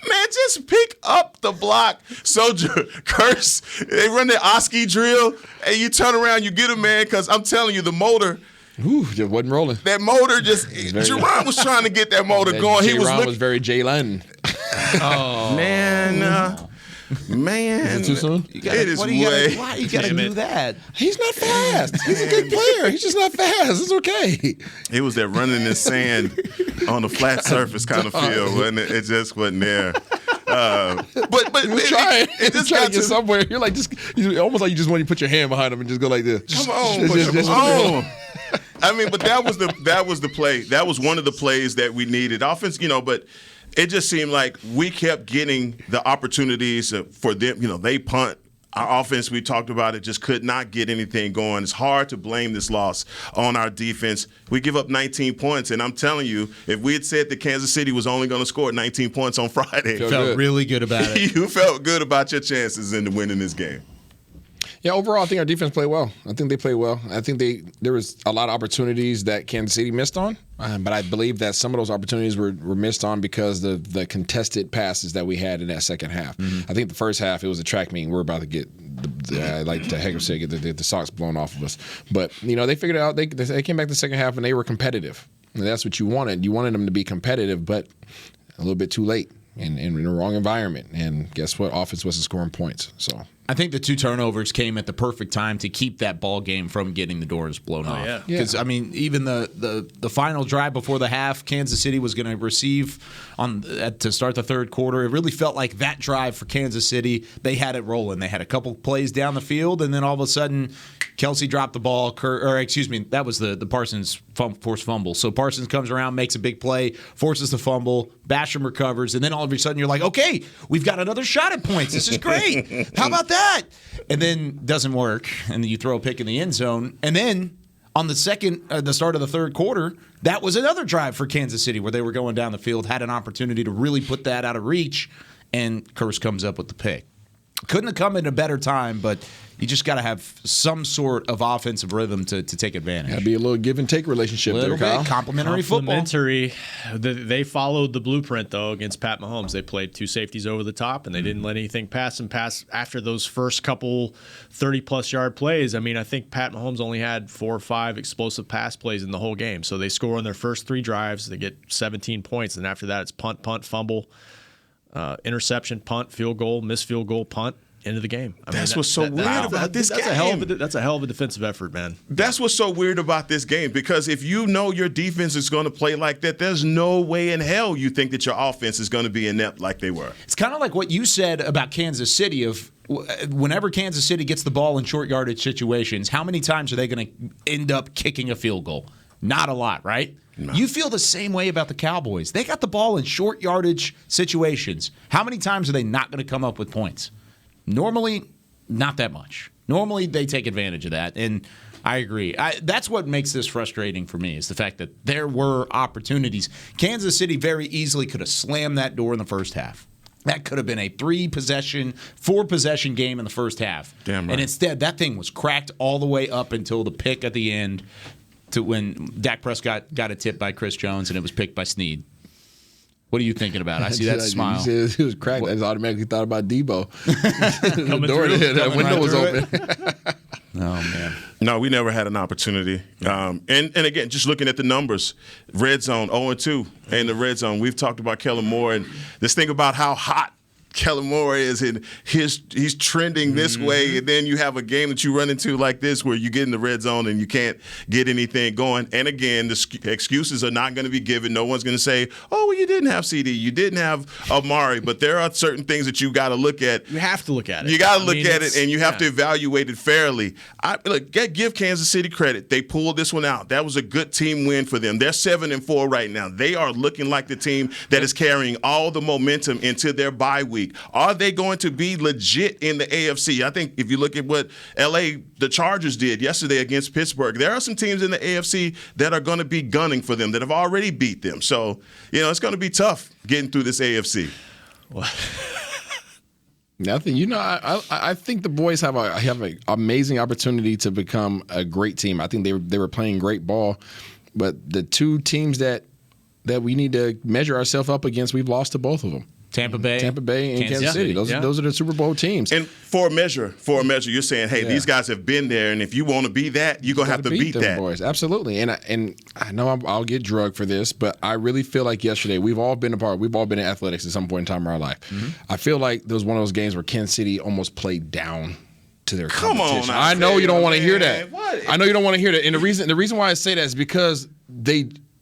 Man, just pick up the block. Soldier, Kearse, they run the Oski drill, and you turn around, you get him, man, because I'm telling you, the motor. Ooh, just wasn't rolling. That motor Jerron was trying to get that motor going. Jerron was very Jalen. Oh, man. Man, is it too soon? It is why you got to do that? He's not fast. He's a good player. He's just not fast. It's okay. It was that running in sand on a flat surface kind of feel, and it just wasn't there. But it just got to get somewhere. You're like almost like you just want to put your hand behind him and just go like this. Come on, I mean, but that was the play. That was one of the plays that we needed. Offense, but. It just seemed like we kept getting the opportunities for them. They punt. Our offense, we talked about it, just could not get anything going. It's hard to blame this loss on our defense. We give up 19 points, and I'm telling you, if we had said that Kansas City was only going to score 19 points on Friday. Felt really good about it. You felt good about your chances in winning this game. Yeah, overall, I think our defense played well. I think they played well. I think there was a lot of opportunities that Kansas City missed on, but I believe that some of those opportunities were missed on because of the contested passes that we had in that second half. Mm-hmm. I think the first half, it was a track meet. We're about to get, like the Hager said, get the socks blown off of us. But, they figured it out. They came back the second half, and they were competitive. And that's what you wanted. You wanted them to be competitive, but a little bit too late and in the wrong environment. And guess what? Offense wasn't scoring points. So I think the 2 turnovers came at the perfect time to keep that ball game from getting the doors blown off. Yeah. Because, even the final drive before the half, Kansas City was going to receive to start the third quarter. It really felt like that drive for Kansas City, they had it rolling. They had a couple plays down the field, and then all of a sudden, Kelsey dropped the ball. That was the Parsons forced fumble. So Parsons comes around, makes a big play, forces the fumble, Basham recovers, and then all of a sudden you're like, okay, we've got another shot at points. This is great. How about that? And then doesn't work, and then you throw a pick in the end zone. And then on the start of the third quarter, that was another drive for Kansas City where they were going down the field, had an opportunity to really put that out of reach, and Curse comes up with the pick. Couldn't have come in a better time, but you just got to have some sort of offensive rhythm to take advantage. Got to be a little give and take relationship there, Kyle. Complementary football. They followed the blueprint, though, against Pat Mahomes. They played 2 safeties over the top, and they didn't let anything pass after those first couple 30-plus yard plays. I think Pat Mahomes only had 4 or 5 explosive pass plays in the whole game. So they score on their first 3 drives. They get 17 points, and after that it's punt, fumble, interception, punt, field goal, missed field goal, punt, end of the game. That's what's so weird about this game. That's a hell of a defensive effort, man. That's what's so weird about this game, because if you know your defense is going to play like that, there's no way in hell you think that your offense is going to be inept like they were. It's kind of like what you said about Kansas City of whenever Kansas City gets the ball in short yardage situations, how many times are they going to end up kicking a field goal? Not a lot, right? No. You feel the same way about the Cowboys. They got the ball in short yardage situations. How many times are they not going to come up with points? Normally, not that much. Normally, they take advantage of that, and I agree. That's what makes this frustrating for me is the fact that there were opportunities. Kansas City very easily could have slammed that door in the first half. That could have been a 4-possession game in the first half. Damn right. And instead, that thing was cracked all the way up until the pick at the end to when Dak Prescott got a tip by Chris Jones, and it was picked by Snead. What are you thinking about? I see that smile. You said it was cracked. I just automatically thought about Debo. The door, that window was open. Oh, man. No, we never had an opportunity. And again, just looking at the numbers, red zone, 0-2 in the red zone. We've talked about Kellen Moore, and this thing about how hot Kellen Moore is, and he's trending this way, and then you have a game that you run into like this where you get in the red zone and you can't get anything going. And again, the excuses are not going to be given. No one's going to say, oh, well, you didn't have CD, you didn't have Amari, but there are certain things that you got to look at. You have to look at it. You got to look at it, and you have to evaluate it fairly. Give Kansas City credit. They pulled this one out. That was a good team win for them. They're 7-4 right now. They are looking like the team that is carrying all the momentum into their bye week. Are they going to be legit in the AFC? I think if you look at what the Chargers did yesterday against Pittsburgh, there are some teams in the AFC that are going to be gunning for them, that have already beat them. So, it's going to be tough getting through this AFC. Nothing. I think the boys have an amazing opportunity to become a great team. I think they were playing great ball, but the 2 teams that we need to measure ourselves up against, we've lost to both of them. Tampa Bay, and Kansas City. Those are the Super Bowl teams. And for a measure, you're saying, hey, these guys have been there, and if you want to be that, you're going to have to beat them that. Boys. Absolutely. And I know I'll get drugged for this, but I really feel like yesterday, we've all been in athletics at some point in time in our life. Mm-hmm. I feel like there was one of those games where Kansas City almost played down to their competition. Come on, I know you don't want to hear that. What? I know you don't want to hear that. And the reason why I say that is because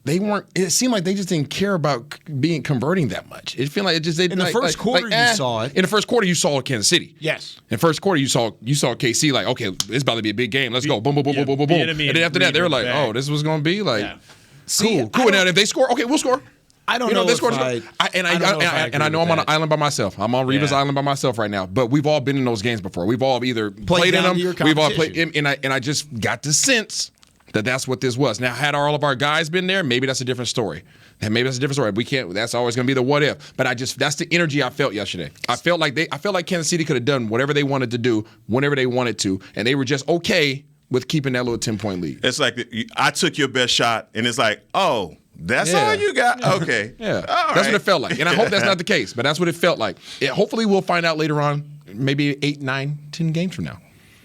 they weren't. It seemed like they just didn't care about converting that much. It felt like it just in the first quarter you saw it. In the first quarter you saw Kansas City. Yes. In the first quarter you saw KC like, okay, it's about to be a big game. Let's go. Boom, boom, boom, boom, boom, boom. And then after that they were like, oh, this was going to be like cool. And now if they score, okay, we'll score. I don't know. I know I'm on an island by myself. I'm on Reva's island by myself right now. But we've all been in those games before. We've all either played in them. We've all played, and I just got the sense that's what this was. Now, had all of our guys been there, maybe that's a different story. And maybe that's a different story. We can't. That's always going to be the what if. But that's the energy I felt yesterday. I felt like Kansas City could have done whatever they wanted to do whenever they wanted to, and they were just okay with keeping that little 10-point lead. It's like I took your best shot, and it's like, oh, that's all you got? Okay. Yeah. That's what it felt like. And I hope that's not the case, but that's what it felt like. Hopefully we'll find out later on, maybe 8, 9, 10 games from now.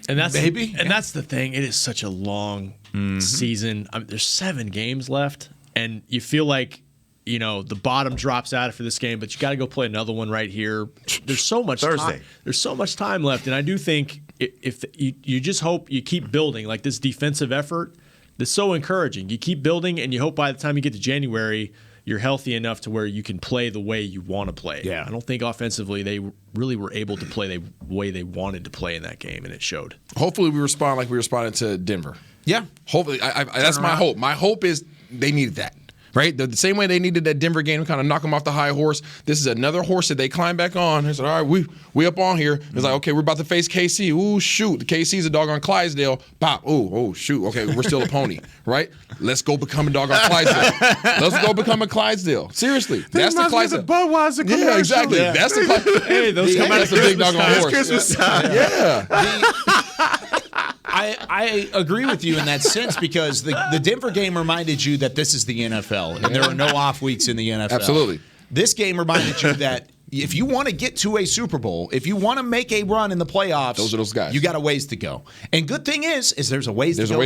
And that's that's the thing. It is such a long season. I mean, there's 7 games left, and you feel like the bottom drops out for this game, but you got to go play another one right here. There's so much Thursday. There's so much time left, and I do think if you just hope you keep building, like this defensive effort, that's so encouraging. You keep building, and you hope by the time you get to January, you're healthy enough to where you can play the way you want to play. Yeah. I don't think offensively they really were able to play the way they wanted to play in that game, and it showed. Hopefully we respond like we responded to Denver. Yeah. Hopefully. That's my hope. My hope is they needed that. Right? The same way they needed that Denver game to kind of knock them off the high horse. This is another horse that they climb back on. They said, all right, we up on here. It's like, okay, we're about to face KC. Ooh, shoot. The KC's a dog on Clydesdale. Pop. Ooh, shoot. Okay, we're still a pony. Right? Let's go become a dog on Clydesdale. Let's go become a Clydesdale. Seriously. That's the Clydesdale. Budweiser commercial. Yeah, exactly. Yeah. That's the Clydesdale. Hey, those come out That's a big dog on horse. Christmas time. Yeah. I agree with you in that sense because the Denver game reminded you that this is the NFL and there are no off weeks in the NFL. Absolutely. This game reminded you that if you want to get to a Super Bowl, if you want to make a run in the playoffs, those are those guys. You got a ways to go. And good thing is there's a ways to go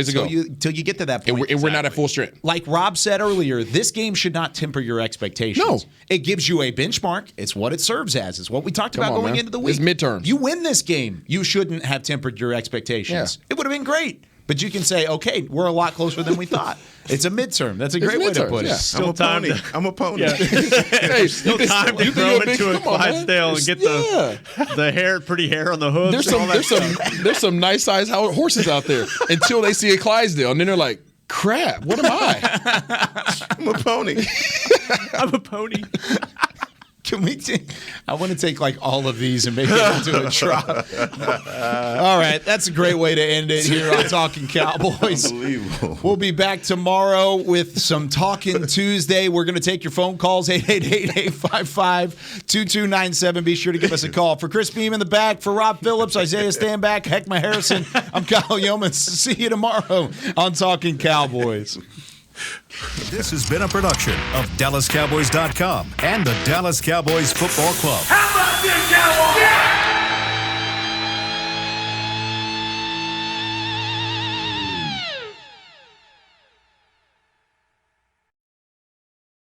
till you get to that point. And we're not at full strength. Like Rob said earlier, this game should not temper your expectations. No. It gives you a benchmark. It's what it serves as. It's what we talked about going into the week. It's midterms. You win this game, you shouldn't have tempered your expectations. Yeah. It would have been great. But you can say, okay, we're a lot closer than we thought. It's a midterm. That's a great way to put it. Yeah. Still time I'm a pony. Yeah. Hey, Still time to grow into a Clydesdale and get the pretty hair on the hooves. There's some nice sized horses out there until they see a Clydesdale, and then they're like, crap, what am I? I'm a pony. I'm a pony. Can we I want to take like all of these and make it into a drop. All right, that's a great way to end it here on Talking Cowboys. Unbelievable. We'll be back tomorrow with some Talkin' Tuesday. We're going to take your phone calls, 888-855-2297. Be sure to give us a call. For Chris Beam in the back, for Rob Phillips, Isaiah Stanback, Heckma Harrison, I'm Kyle Yeomans. See you tomorrow on Talking Cowboys. This has been a production of DallasCowboys.com and the Dallas Cowboys Football Club. How about this, Cowboys?